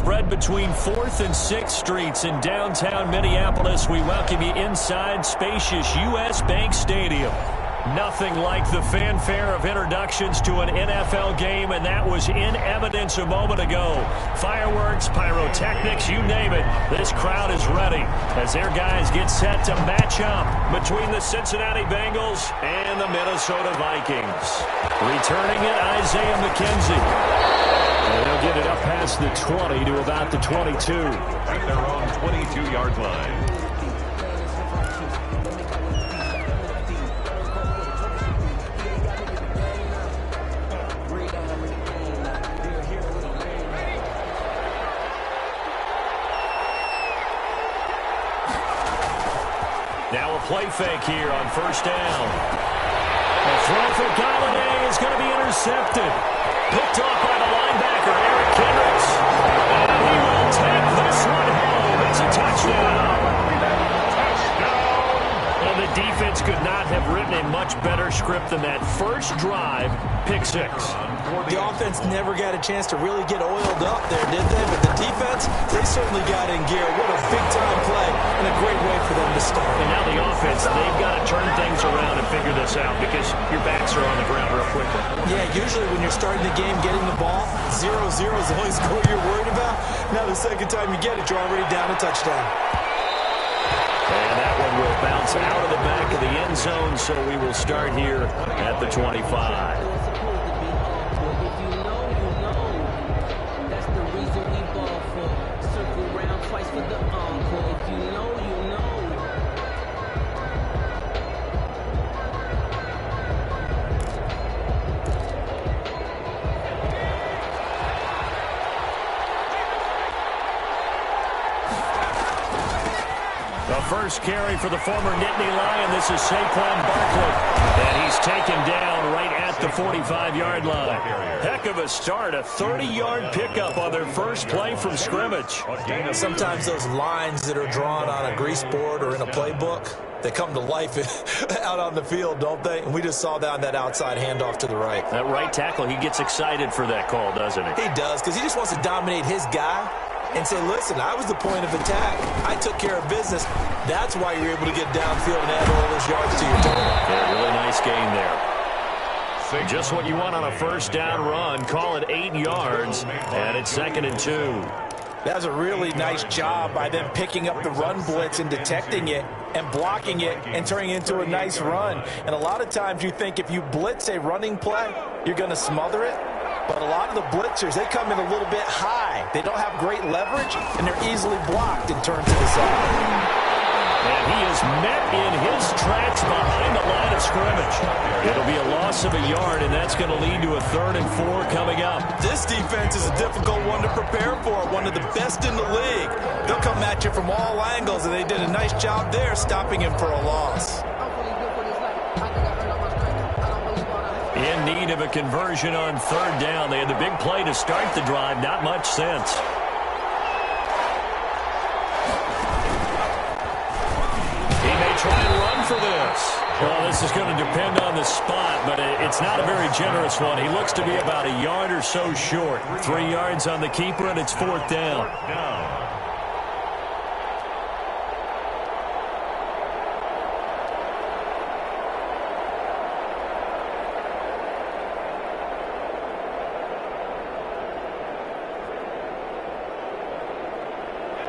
spread between 4th and 6th Streets in downtown Minneapolis. We welcome you inside spacious U.S. Bank Stadium. Nothing like the fanfare of introductions to an NFL game, and that was in evidence a moment ago. Fireworks, pyrotechnics, you name it. This crowd is ready as their guys get set to match up between the Cincinnati Bengals and the Minnesota Vikings. Returning it, Isaiah McKenzie. And they'll get it up past the 20 to about the 22. At their own 22-yard line. Now a play fake here on first down. The throw for Golladay is going to be intercepted. Picked off by the linebacker, Eric Kendricks. And he will take this one home. It's a touchdown. And the defense could not have written a much better script than that first drive, pick six. The offense never got a chance to really get oiled up there, did they? But the defense, they certainly got in gear. What a big-time play and a great way for them to start. And now the offense, they've got to turn things around and figure this out because your backs are on the ground real quickly. Yeah, usually when you're starting the game, getting the ball, 0-0 is the only score you're worried about. Now the second time you get it, you're already down a touchdown. And that one will bounce out of the back of the end zone, so we will start here at the 25. First carry for the former Nittany Lion. This is Saquon Barkley. And he's taken down right at the 45-yard line. Heck of a start. A 30-yard pickup on their first play from scrimmage. Sometimes those lines that are drawn on a grease board or in a playbook, they come to life out on the field, don't they? And we just saw that on that outside handoff to the right. That right tackle, he gets excited for that call, doesn't he? He does, because he just wants to dominate his guy and say, listen, I was the point of attack. I took care of business. That's why you're able to get downfield and add all those yards to your total. Yeah, really nice gain there. Just what you want on a first down run. Call it 8 yards, and it's 2nd and 2. That was a really nice job by them picking up the run blitz and detecting it and blocking it and turning it into a nice run. And a lot of times you think if you blitz a running play, you're going to smother it. But a lot of the blitzers, they come in a little bit high. They don't have great leverage, and they're easily blocked and turned to the side. And he is met in his tracks behind the line of scrimmage. It'll be a loss of a yard, and that's going to lead to a 3rd and 4 coming up. This defense is a difficult one to prepare for, one of the best in the league. They'll come at you from all angles, and they did a nice job there stopping him for a loss. In need of a conversion on 3rd down. They had the big play to start the drive. Not much sense. He may try and run for this. Well, this is going to depend on the spot, but it's not a very generous one. He looks to be about a yard or so short. 3 yards on the keeper, and it's 4th down.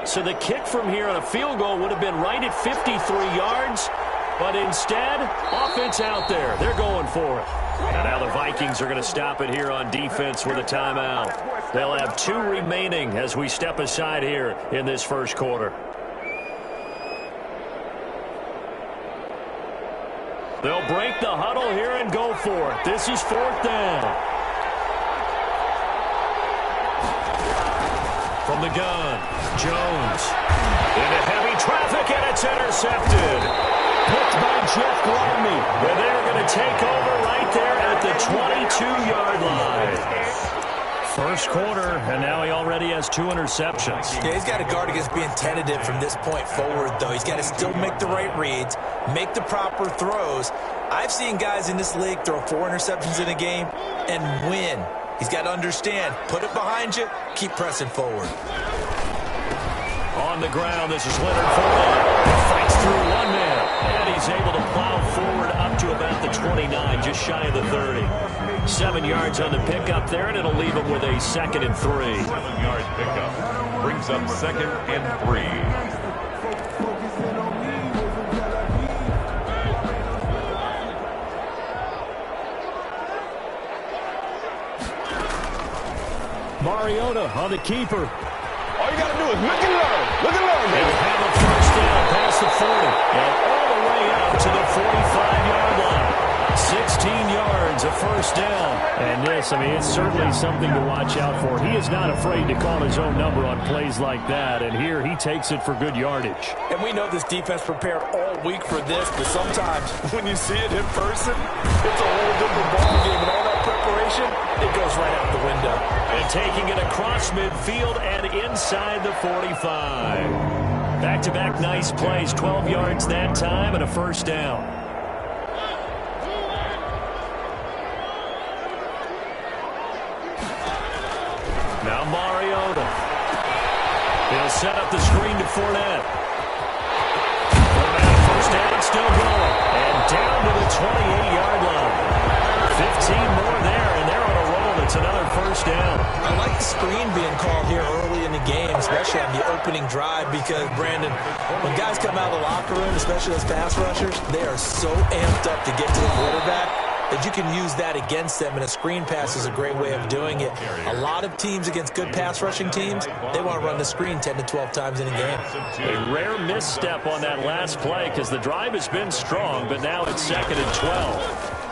So the kick from here on a field goal would have been right at 53 yards, but instead, offense out there. They're going for it. And now the Vikings are going to stop it here on defense with a timeout. They'll have 2 remaining as we step aside here in this first quarter. They'll break the huddle here and go for it. This is 4th down. From the gun, Jones into heavy traffic, and it's intercepted. Picked by Jeff Gladney. And they're going to take over right there at the 22-yard line. First quarter, and now he already has 2 interceptions. Yeah, he's got to guard against being tentative from this point forward, though. He's got to still make the right reads, make the proper throws. I've seen guys in this league throw 4 interceptions in a game and win. He's got to understand, put it behind you, keep pressing forward. On the ground, this is Leonard Fournette. Fights through one man, and he's able to plow forward up to about the 29, just shy of the 30. 7 yards on the pickup there, and it'll leave him with a 2nd and 3. 7-yard pickup brings up 2nd and 3. Mariota on the keeper. All you got to do is look and learn. Look and learn, baby. They'll have a first down past the 40 and all the way up to the 45-yard line. 16 yards, a first down. And this, I mean, it's certainly something to watch out for. He is not afraid to call his own number on plays like that, and here he takes it for good yardage. And we know this defense prepared all week for this, but sometimes when you see it in person, it's a whole different ballgame, and all that preparation, it goes right out the window. And taking it across midfield and inside the 45. Back-to-back nice plays, 12 yards that time and a first down. Now Mariota. He'll set up the screen to Fournette. Fournette, first down, still going. And down to the 28-yard line. 15 more there, and they're on a roll. It's another first down. I like the screen being called here early in the game, especially on the opening drive, because, Brandon, when guys come out of the locker room, especially those pass rushers, they are so amped up to get to the quarterback that you can use that against them, and a screen pass is a great way of doing it. A lot of teams against good pass rushing teams, they want to run the screen 10 to 12 times in a game. A rare misstep on that last play because the drive has been strong, but now it's 2nd and 12.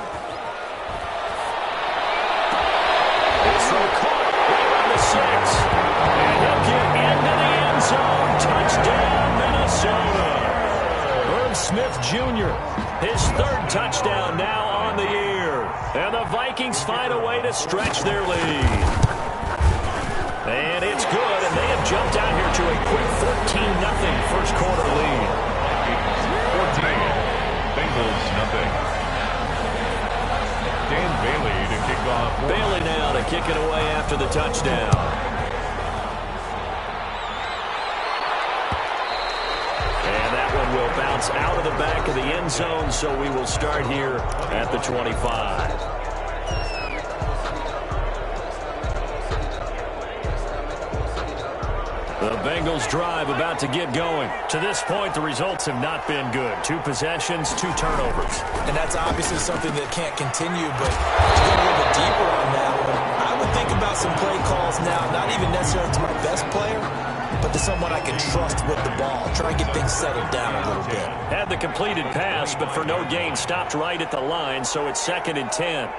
And he'll get into the end zone. Touchdown, Minnesota. Herb Smith Jr., his 3rd touchdown now on the year. And the Vikings find a way to stretch their lead. And it's good, and they have jumped out here to a quick 14-0 first quarter lead. 14, Bengals nothing. Dan Bailey to kick off. Bailey now to kick it away after the touchdown. And that one will bounce out of the back of the end zone, so we will start here at the 25. The Bengals drive about to get going. To this point, the results have not been good. 2 possessions, 2 turnovers. And that's obviously something that can't continue, but to go a little bit deeper on that one, I would think about some play calls now, not even necessarily to my best player, but to someone I can trust with the ball. Try and get things settled down a little bit. Had the completed pass, but for no gain, stopped right at the line, so it's 2nd and 10.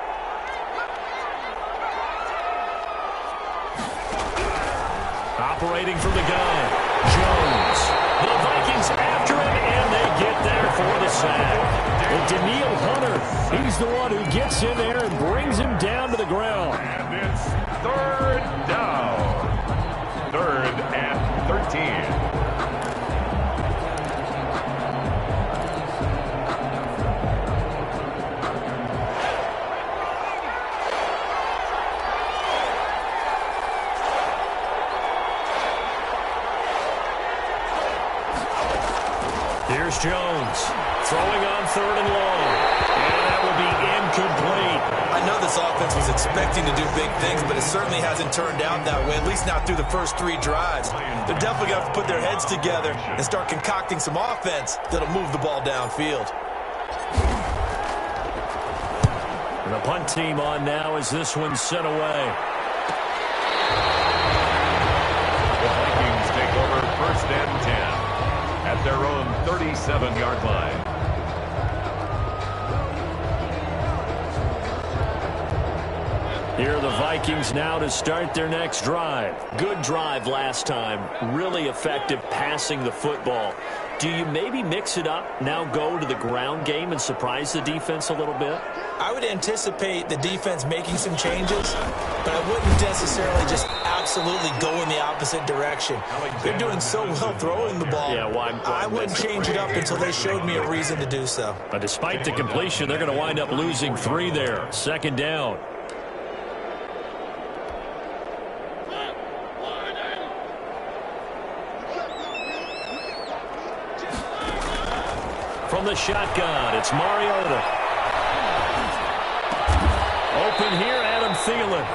Operating from the gun, Jones. The Vikings after him, and they get there for the sack. And Danielle Hunter, he's the one who gets in there and brings him down to the ground. And it's 3rd down. 3rd and 13. Here's Jones, throwing on 3rd and long, and that will be incomplete. I know this offense was expecting to do big things, but it certainly hasn't turned out that way, at least not through the first 3 drives. They're definitely going to have to put their heads together and start concocting some offense that'll move the ball downfield. And the punt team on now as this one's sent away. The Vikings take over 1st and 10. At their own 37-yard line. Here are the Vikings now to start their next drive. Good drive last time. Really effective passing the football. Do you maybe mix it up, now go to the ground game and surprise the defense a little bit? I would anticipate the defense making some changes, but I wouldn't necessarily just absolutely go in the opposite direction. They're doing so well throwing the ball. Yeah, well, I wouldn't change it up until they showed me a reason to do so. But despite the completion, they're going to wind up losing 3 there. 2nd down. From the shotgun, it's Mariota. Open here, Adam Thielen.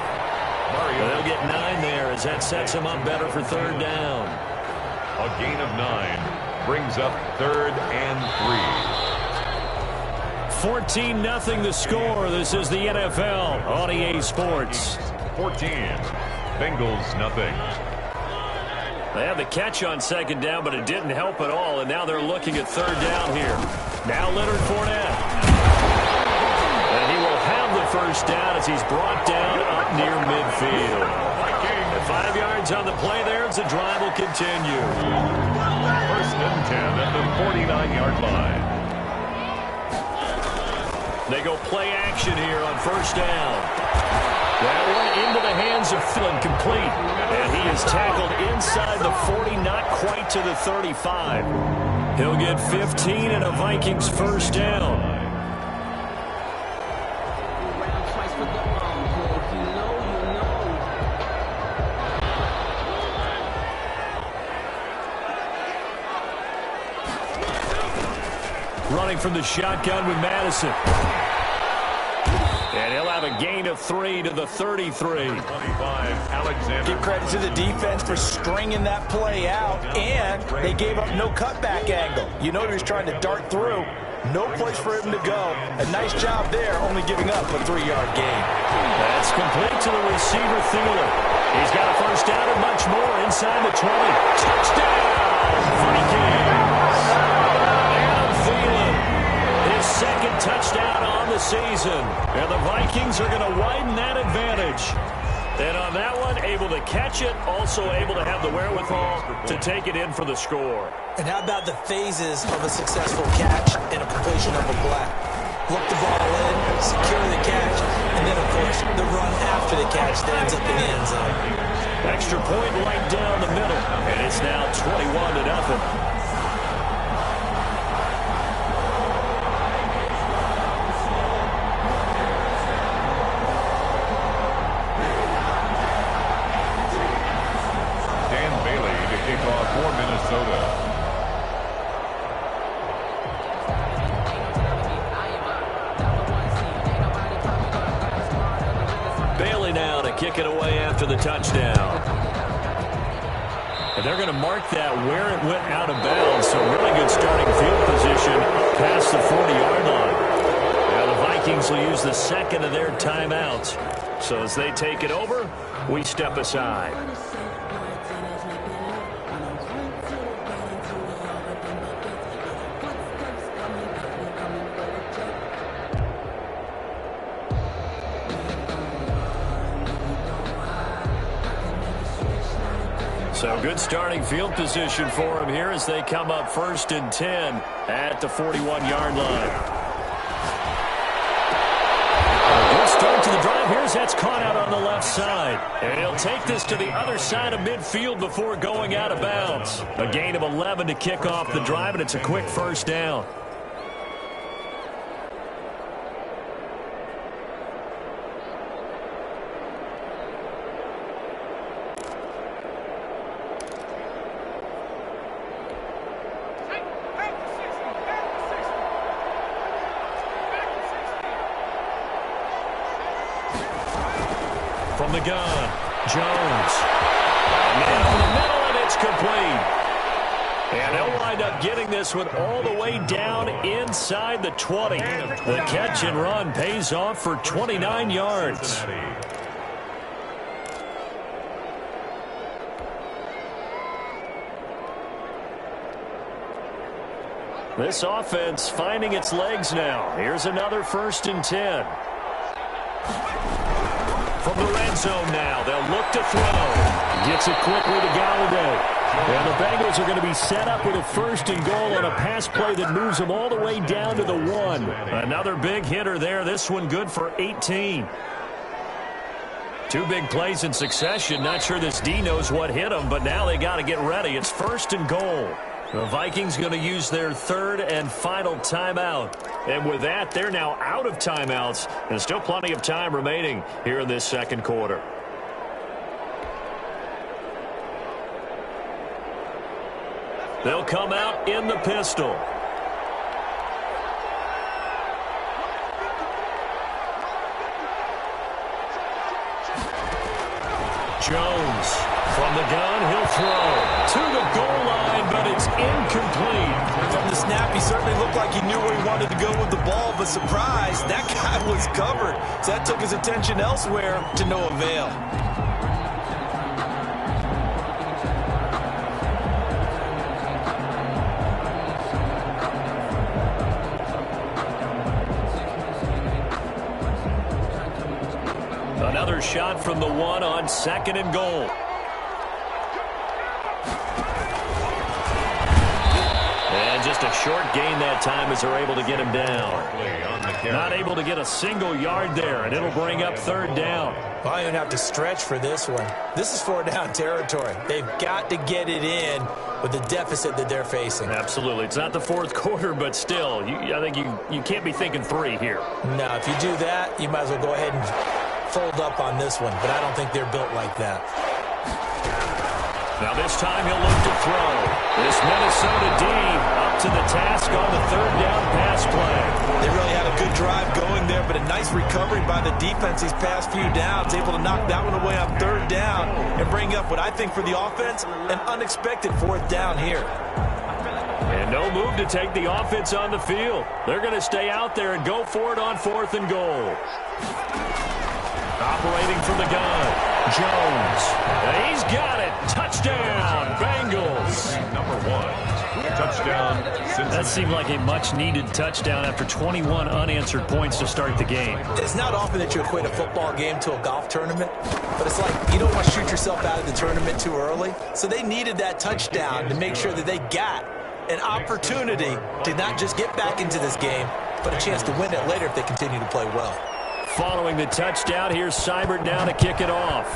They'll get 9 there as that sets him up better for third down. A gain of 9 brings up 3rd and 3. 14-0 the score. This is the NFL on EA Sports. 14. Bengals nothing. They have the catch on second down, but it didn't help at all, and now they're looking at third down here. Now Leonard Fournette. And he will have the first down as he's brought down up near midfield. And 5 yards on the play there as the drive will continue. 1st and 10 at the 49-yard line. They go play action here on first down. That one into the hands of Thielen, complete. And he is tackled inside the 40, not quite to the 35. He'll get 15 and a Vikings first down. Running from the shotgun with Madison. And he'll have a gain of 3 to the 33. 25, Alexander. Give credit to the defense for stringing that play out, and they gave up no cutback angle. You know he was trying to dart through. No place for him to go. A nice job there, only giving up a 3-yard gain. That's complete to the receiver, Thielen. He's got a first down and much more inside the 20. Touchdown, Vikings! Adam Thielen, his second touchdown on the season. And the Vikings are going to widen that advantage. And on that one, able to catch it, also able to have the wherewithal to take it in for the score. And how about the phases of a successful catch and a completion of a play? Look the ball in, secure the catch, and then, of course, the run after the catch that ends up in the end zone. Extra point right down the middle, and it's now 21-0. Kick it away after the touchdown. And they're going to mark that where it went out of bounds. So really good starting field position past the 40-yard line. Now the Vikings will use the second of their timeouts. So as they take it over, we step aside. So good starting field position for them here as they come up 1st and 10 at the 41-yard line. A good start to the drive. Here's that's caught out on the left side. And he'll take this to the other side of midfield before going out of bounds. A gain of 11 to kick off the drive, and it's a quick first down. From the gun, Jones. Down the middle, and it's complete. And they'll wind up getting this one all the way down inside the 20. The catch and run pays off for 29 yards. This offense finding its legs now. Here's another 1st and 10. From the red zone now, they'll look to throw. Gets it quickly to Galladay. And the Bengals are going to be set up with a 1st and goal on a pass play that moves them all the way down to the 1. Another big hitter there. This one good for 18. 2 big plays in succession. Not sure this D knows what hit them, but now they got to get ready. It's 1st and goal. The Vikings going to use their 3rd and final timeout. And with that, they're now out of timeouts. And still plenty of time remaining here in this second quarter. They'll come out in the pistol. Jones from the gun, he'll throw to the goal line, but it's incomplete. From the snap, he certainly looked like he knew where he wanted to go with the ball, but surprise, that guy was covered. So that took his attention elsewhere to no avail. Another shot from the one on 2nd and goal. And just a short gain that time as they're able to get him down. Not able to get a single yard there, and it'll bring up 3rd down. Well, I don't have to stretch for this one. This is 4th-down territory. They've got to get it in with the deficit that they're facing. Absolutely. It's not the 4th quarter, but still, I think you can't be thinking 3 here. No, if you do that, you might as well go ahead and fold up on this one, but I don't think they're built like that. Now this time he'll look to throw. This Minnesota D up to the task on the 3rd down pass play. They really had a good drive going there, but a nice recovery by the defense these past few downs, able to knock that one away on 3rd down and bring up what I think for the offense, an unexpected 4th down here. And no move to take the offense on the field. They're going to stay out there and go for it on 4th and goal. Operating from the gun, Jones. And he's got it. Touchdown, Bengals. Number 1. Touchdown, Cincinnati. That seemed like a much-needed touchdown after 21 unanswered points to start the game. It's not often that you equate a football game to a golf tournament, but it's like you don't want to shoot yourself out of the tournament too early. So they needed that touchdown to make sure that they got an opportunity to not just get back into this game, but a chance to win it later if they continue to play well. Following the touchdown, here's Seibert now to kick it off.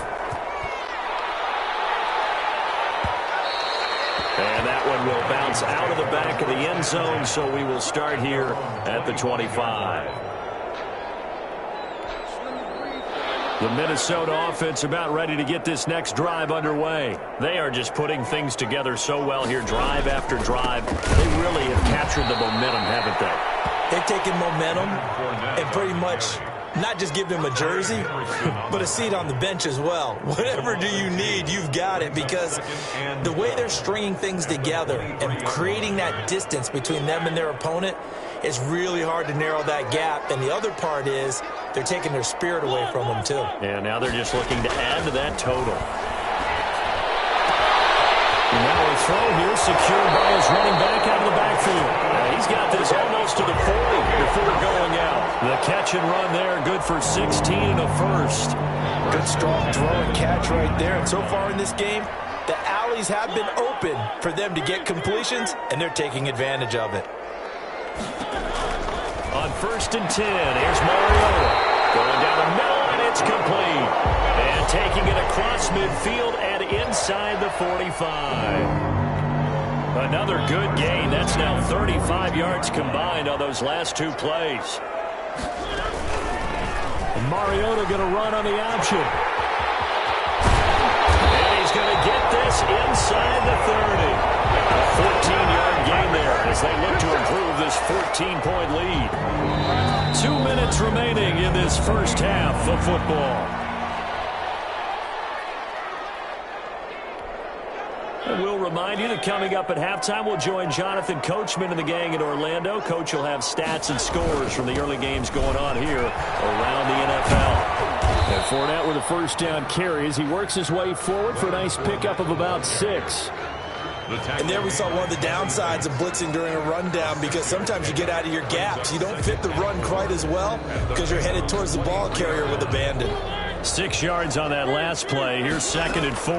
And that one will bounce out of the back of the end zone, so we will start here at the 25. The Minnesota offense about ready to get this next drive underway. They are just putting things together so well here, drive after drive. They really have captured the momentum, haven't they? They've taken momentum and pretty much not just give them a jersey, but a seat on the bench as well. Whatever do you need, you've got it, because the way they're stringing things together and creating that distance between them and their opponent, it's really hard to narrow that gap. And the other part is they're taking their spirit away from them, too. And now they're just looking to add to that total. And now a throw here secured by his running back out of the backfield. He's got this almost to the 40 before going out. The catch and run there, good for 16 and a first. Good strong throw and catch right there. And so far in this game, the alleys have been open for them to get completions, and they're taking advantage of it. On 1st and 10, here's Mariota. Going down the middle, and it's complete. And taking it across midfield and inside the 45. Another good gain. That's now 35 yards combined on those last 2 plays. And Mariota going to run on the option. And he's going to get this inside the 30. A 14-yard gain there as they look to improve this 14-point lead. 2 minutes remaining in this first half of football. And we'll remind you that coming up at halftime, we'll join Jonathan Coachman and the gang in Orlando. Coach will have stats and scores from the early games going on here around the NFL. And Fournette with a 1st down carry as he works his way forward for a nice pickup of about 6. And there we saw one of the downsides of blitzing during a rundown, because sometimes you get out of your gaps. You don't fit the run quite as well because you're headed towards the ball carrier with abandon. 6 yards on that last play. Here's 2nd and 4.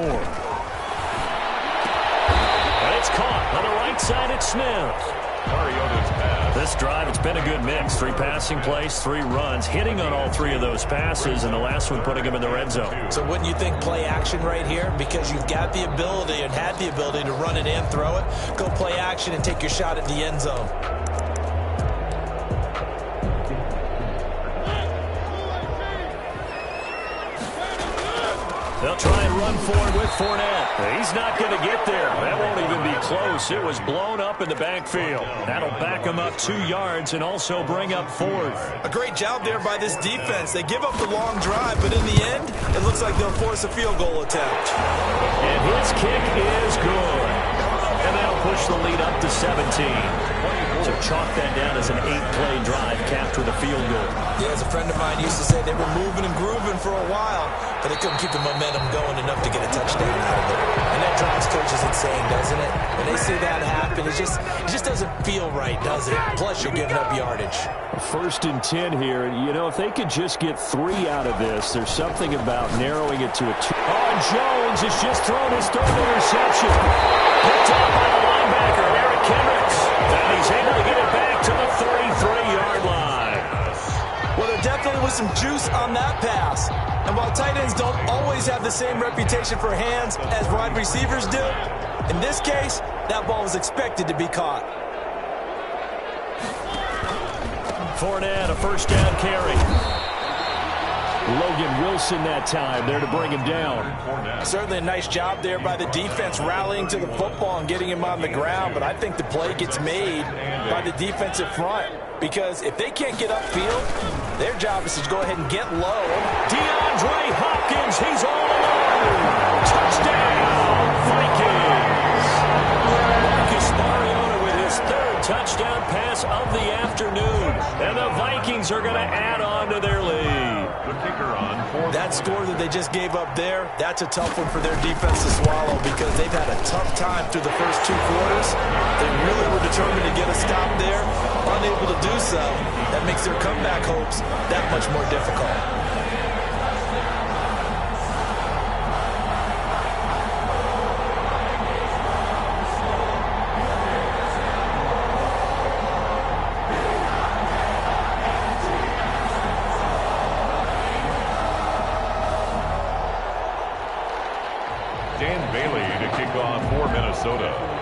It's caught on the right side at Smith. Mariota's pass. This drive, it's been a good mix. 3 passing plays, 3 runs, hitting on all 3 of those passes, and the last one putting him in the red zone. So wouldn't you think play action right here? Because you've got the ability and had the ability to run it and throw it. Go play action and take your shot at the end zone. They'll try and run for it with Fournette. He's not going to get there. That won't even be close. It was blown up in the backfield. That'll back him up 2 yards and also bring up 4th. A great job there by this defense. They give up the long drive, but in the end, it looks like they'll force a field goal attempt. And his kick is good. And that'll push the lead up to 17. So chalk that down as an 8-play drive capped with a field goal. Yeah, as a friend of mine used to say, they were moving and grooving for a while, but they couldn't keep the momentum going enough to get a touchdown out of it. And that drives coaches insane, doesn't it? When they see that happen, it just doesn't feel right, does it? Plus, you're giving up yardage. 1st and 10 here. You know, if they could just get 3 out of this, there's something about narrowing it to a 2. Oh, Jones has just thrown his 3rd interception. Picked up by the linebacker, Eric Kendricks. And he's able to get it back to the 33-yard line. Well, there definitely was some juice on that pass. And while tight ends don't always have the same reputation for hands as wide receivers do, in this case, that ball was expected to be caught. Fournette, a 1st down carry. Logan Wilson that time there to bring him down. Certainly a nice job there by the defense rallying to the football and getting him on the ground, but I think the play gets made by the defensive front because if they can't get upfield, their job is to go ahead and get low. DeAndre Hopkins, he's all alone. Touchdown, Vikings. Marcus Mariota with his 3rd touchdown pass of the afternoon. And the Vikings are going to add on to their lead. That score that they just gave up there, that's a tough one for their defense to swallow because they've had a tough time through the first 2 quarters. They really were determined to get a stop there, unable to do so. That makes their comeback hopes that much more difficult.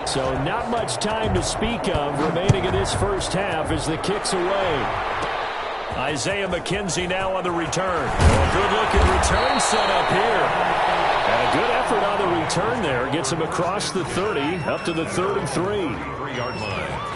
So not much time to speak of remaining in this first half as the kick's away. Isaiah McKenzie now on the return. A good-looking return set up here. And a good effort on the return there. Gets him across the 30, up to the 33-yard line.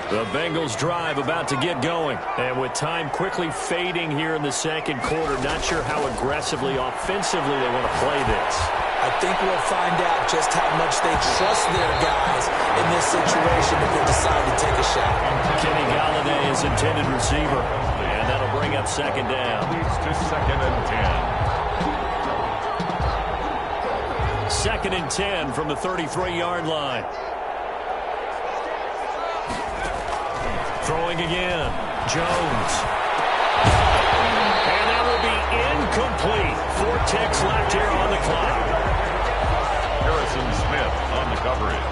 The Bengals drive about to get going. And with time quickly fading here in the 2nd quarter, not sure how aggressively, offensively they want to play this. I think we'll find out just how much they trust their guys in this situation if they decide to take a shot. Kenny Golladay is intended receiver. And that'll bring up 2nd down. Leads to 2nd and 10. 2nd and 10 from the 33-yard line. Throwing again. Jones. And that will be incomplete. 4 ticks left here on the clock. Harrison Smith on the coverage.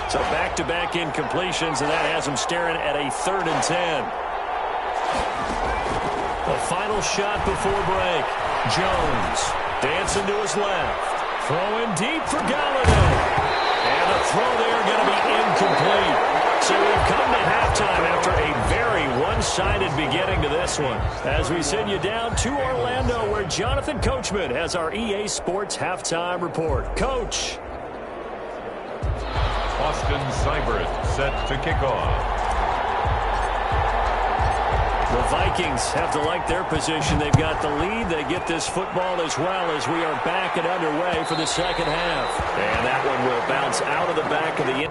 So back-to-back incompletions, and that has him staring at a 3rd and 10. The final shot before break. Jones dancing to his left. Throwing deep for Golladay. And the throw there going to be incomplete. So we've come to halftime after a very one-sided beginning to this one. As we send you down to Orlando where Jonathan Coachman has our EA Sports Halftime Report. Coach. Austin Seibert set to kick off. The Vikings have to like their position. They've got the lead. They get this football as well as we are back and underway for the 2nd half. And that one will bounce out of the back of the